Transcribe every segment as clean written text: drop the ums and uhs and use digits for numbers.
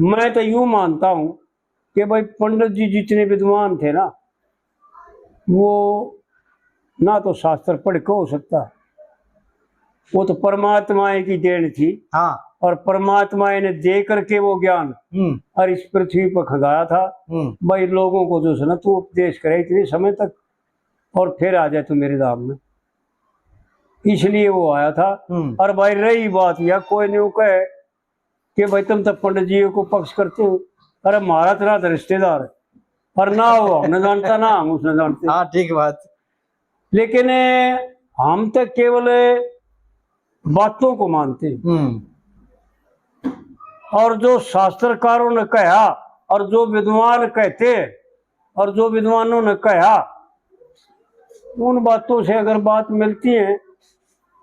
मैं तो यूं मानता हूं कि भाई पंडित जी जितने विद्वान थे ना, वो ना तो शास्त्र पढ़ के हो सकता, वो तो परमात्मा की देन थी। हाँ। और परमात्मा ने दे करके वो ज्ञान और इस पृथ्वी पर खंगाया था। भाई लोगों को जो है ना तू उपदेश करे इतने समय तक और फिर आ जाए तू मेरे धाम में, इसलिए वो आया था। और भाई रही बात या कोई नहीं कहे कि भाई तुम तो पंडित जी को पक्ष करते हो, अरे हमारा तरह तो रिश्तेदार है और ना वो हमने जानता ना हम उसने जानते। हाँ ठीक बात। लेकिन हम तो केवल बातों को मानते हैं और जो शास्त्रकारों ने कहा और जो विद्वान कहते और जो विद्वानों ने कहा उन बातों से अगर बात मिलती है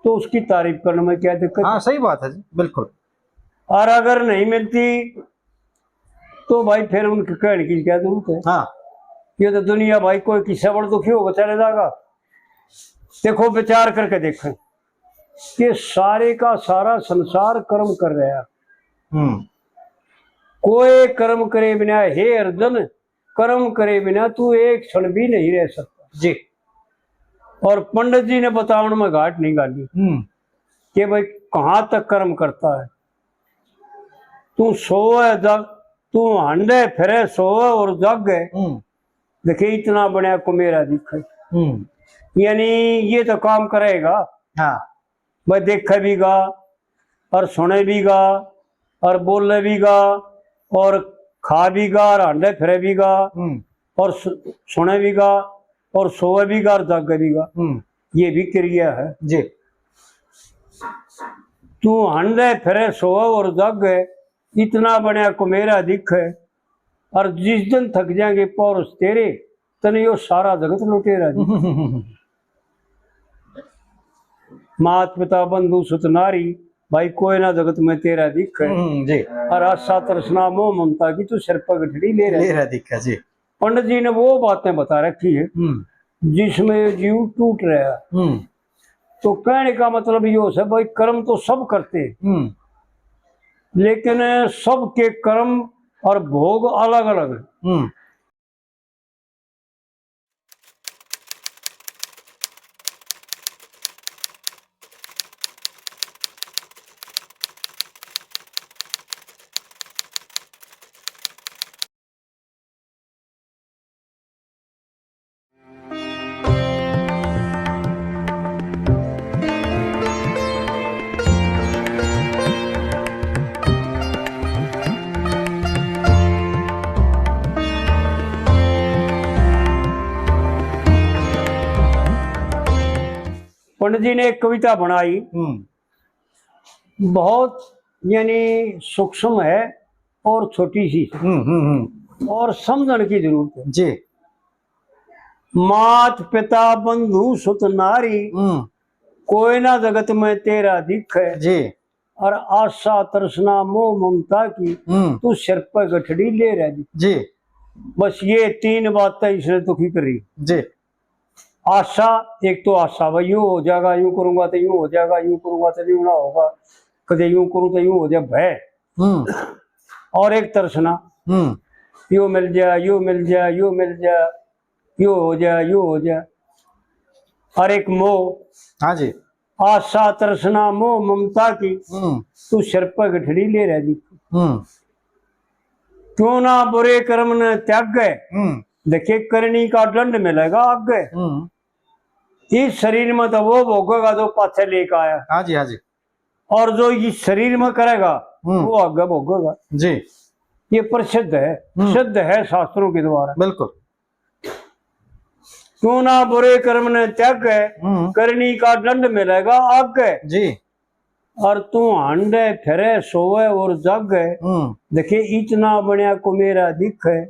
तो उसकी तारीफ करने में क्या दिक्कत। हाँ सही बात है जी, बिल्कुल। और अगर नहीं मिलती तो भाई फिर उनके कहने की क्या जरूरत है। हाँ। ये तो दुनिया भाई कोई किस्सा बड़ दुखी होगा चले जाएगा। देखो विचार करके देखें कि सारे का सारा संसार कर्म कर रहा है। कोई कर्म करे बिना, हे अर्जुन कर्म करे बिना तू एक क्षण भी नहीं रह सकता जी। और पंडित जी ने बतावन में घाट नहीं गाली कि भाई कहां तक कर्म करता है। तू सोए जग, तू हंडे फिरे सोए और जग देखे इतना बड़ा को मेरा दिखे, यानी ये तो काम करेगा। हाँ। भाई देखे भी गा और सुने भी गा और बोले भी गा और खा भी गा और हंडे फिरे भी गा और सुने भी गा और सोए भी गा और जागे भी गा। ये भी क्रिया है जी। तू हंडे फिरे सोए और जागे इतना बड़ा को मेरा दिखे और जिस दिन थक जाएंगे पौरुष तेरे तने यो सारा जगत लुटेरा जी। मात पिता बंधु सुत नारी भाई कोई ना जगत में तेरा दिख है जी। और आशा तृष्णा मोह ममता की तू सिर पर गठड़ी ले रहा दिख है जी। पंडित जी ने वो बातें बता रखी है जिसमें जीव टूट रहा है। तो कहने का मतलब ये है भाई कर्म तो सब करते हैं लेकिन सबके कर्म और भोग अलग अलग है। पंडित जी ने एक कविता बनाई बहुत यानी सूक्ष्म है और छोटी सी और समझने की जरूरत है जी। मात पिता बंधु सुत नारी कोई ना जगत में तेरा दिख है जी। और आशा तृष्णा मोह ममता की तू सिर पर गठड़ी ले रहा जी। बस ये तीन बातें इसने दुखी करी जी। आशा, एक तो आशा भाई यूं हो जाएगा, यूं करूंगा तो यूं हो जाएगा, यूं करूंगा तो यूं ना होगा, कदे यूं करूं तो यूं हो जाए भय। और एक तृष्णा यूं मिल जाए यूं मिल जाए यूं मिल जाए यूं हो जाए यूं हो जाए। और एक मोह। हाँ जी। आशा तृष्णा मोह ममता की तू सिर पर गठड़ी ले रह दी क्यों ना बुरे कर्म ने त्याग गए देखे करनी का दंड मिलेगा आगे। इस शरीर में तो वो भोगेगा जो पाछे लेकर आया। हाँ जी। हाँ जी। और जो इस शरीर में करेगा वो आगे भोगेगा जी। ये प्रसिद्ध है, सिद्ध है शास्त्रों के द्वारा। बिल्कुल। क्यों ना बुरे कर्म ने त्याग गए करनी का दंड मिलेगा आगे जी। और तू हंडे फिरे सोवे और जग गए देखिए इतना बनिया को मेरा दिख है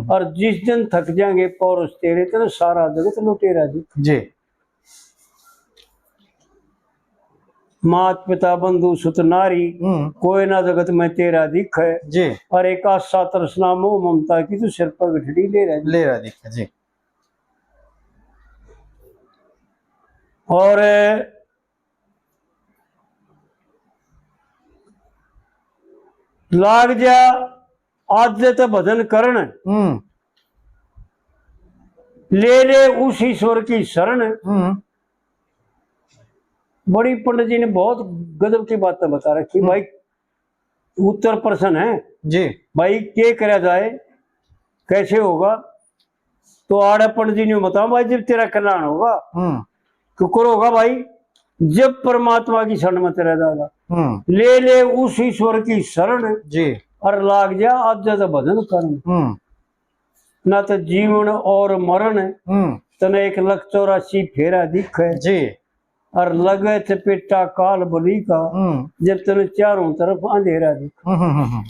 और जिस दिन थक जाएंगे पौरुष तेरे तो सारा जगत लुटेरा दिख जी। मात पिता बंधु सुत नारी कोई ना जगत में तेरा दिख है जी। और एक आशा तृष्णा मोह ममता की तू सिर पर गठड़ी ले रहा दिख है जी। और लाग जा आद्यत भजन करण, ले ले उस ईश्वर की शरण। बड़ी पंडित जी ने बहुत गजब की बातें बता रखी भाई। उत्तर प्रश्न है जी भाई, क्या करा जाए, कैसे होगा? तो आड़े पंडित जी ने बताओ भाई, जब तेरा कल्याण होगा तो करोगा भाई, जब परमात्मा की शरण में तेरा जाएगा। ले ले उस ईश्वर की शरण जी और लाग जा आद्यत भजन करन। ना तो जीवन और मरण तने 184 फेरा दिखे जी और लगे चपेटा काल बली का, जब तने चारों तरफ अंधेरा दिखे।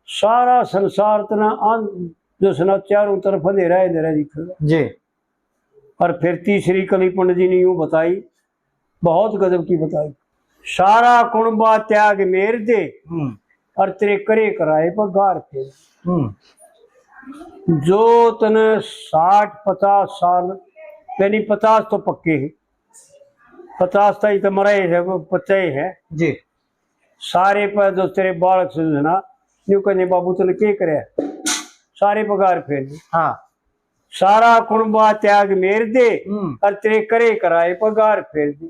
सारा संसार तना जो सुना चारों तरफ अंधेरा अंधेरा दिखेगा जी। और फिर तीसरी कली पंडित जी ने यूं बताई, बहुत गजब की बताई। सारा कुणबा त्याग मेर दे और तेरे करे कराए पर गार फेर। जो तने 60-50 साल, यानी 50 तो पक्के है, 50 तक तो मरे है, 50 है जी। सारे पर जो तेरे बालक सुना यूं कहने बाबू तने के करे, सारे पगार फेर दे। हाँ। सारा कुणबा त्याग मेर दे और तेरे करे कराए पगार फेर दे।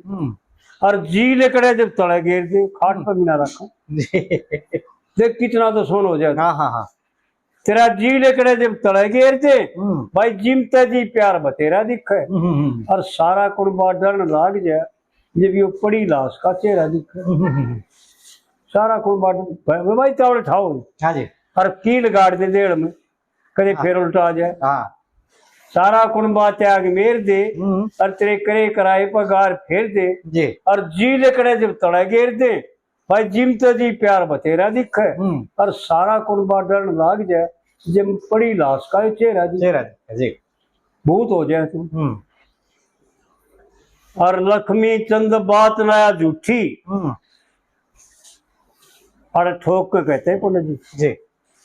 और जी लेकड़े जब तले घेर दे, खाट पर बिना रखा। देख कितना तो सोन हो जाएगा। हाँ हाँ हाँ। तेरा जी लेकड़े जब तले घेर दे भाई, जिमते जी प्यार बतेरा दिखे। और सारा कुणबा डरन लाग जाए जब ये पड़ी लाश का चेहरा दिखे। सारा कुणबा भाई तावड़े ठाओ। हाँ जी। और कील गाड़ दे देड़ में, कदे फिर उल्टा आ जाए। हाँ। सारा कुणबा त्याग मेर दे और तेरे करे कराए पगार फेर दे जी। और जी लेकड़े जब तड़े घेर दे भाई, जिमते जी प्यार बतेरा दिखे। और सारा कुणबा डरन लाग जाए जब पड़ी लाश का चेहरा दिखे। जी। भूत हो जाए तुम। और लक्ष्मी चंद बात नया झूठी और ठोक के कहते हैं पंडित जी। जी।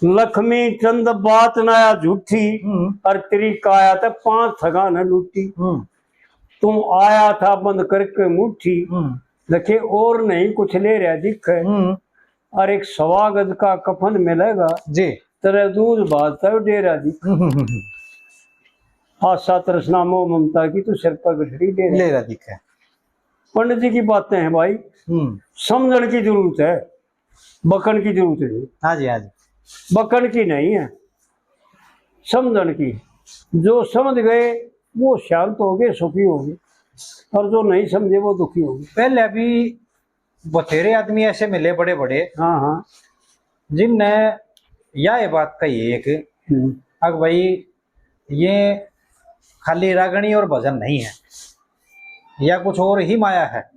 लक्ष्मी चंद बात नया झूठी और तेरी काया तो 5 ठगा न लूटी। तुम आया था बंद करके मुट्ठी, देखे और नहीं कुछ ले रहा दिखे। और एक सवागत का कफन मिलेगा जी। तेरे दूध बात डेरा दिखे। आशा तृष्णा मोह ममता की तू सिर पर गठरी ले रहा दिखे। पंडित जी की बातें हैं भाई, समझने की जरूरत है, बकन की जरूरत नहीं। हाँ जी हाँ जी। बकन की नहीं है, समझन की। जो समझ गए वो शांत हो गए, सुखी हो गए, और जो नहीं समझे वो दुखी हो गए। पहले अभी बथेरे आदमी ऐसे मिले बड़े बड़े, हाँ हाँ, जिनने यह बात कही एक, अग भाई ये खाली रागणी और भजन नहीं है, या कुछ और ही माया है।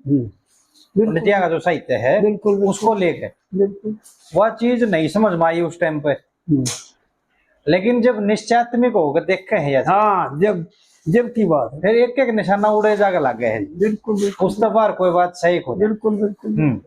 नित्या का जो साहित्य है बिल्कुल उसको लेके बिल्कुल वह चीज नहीं समझ में आई उस टाइम पे। लेकिन जब निश्चयात्मिक होकर देखे हैं, हाँ, जब की बात है, फिर एक एक निशाना उड़े जाकर लग गए हैं। बिल्कुल उस बार कोई बात सही हो। बिल्कुल बिल्कुल।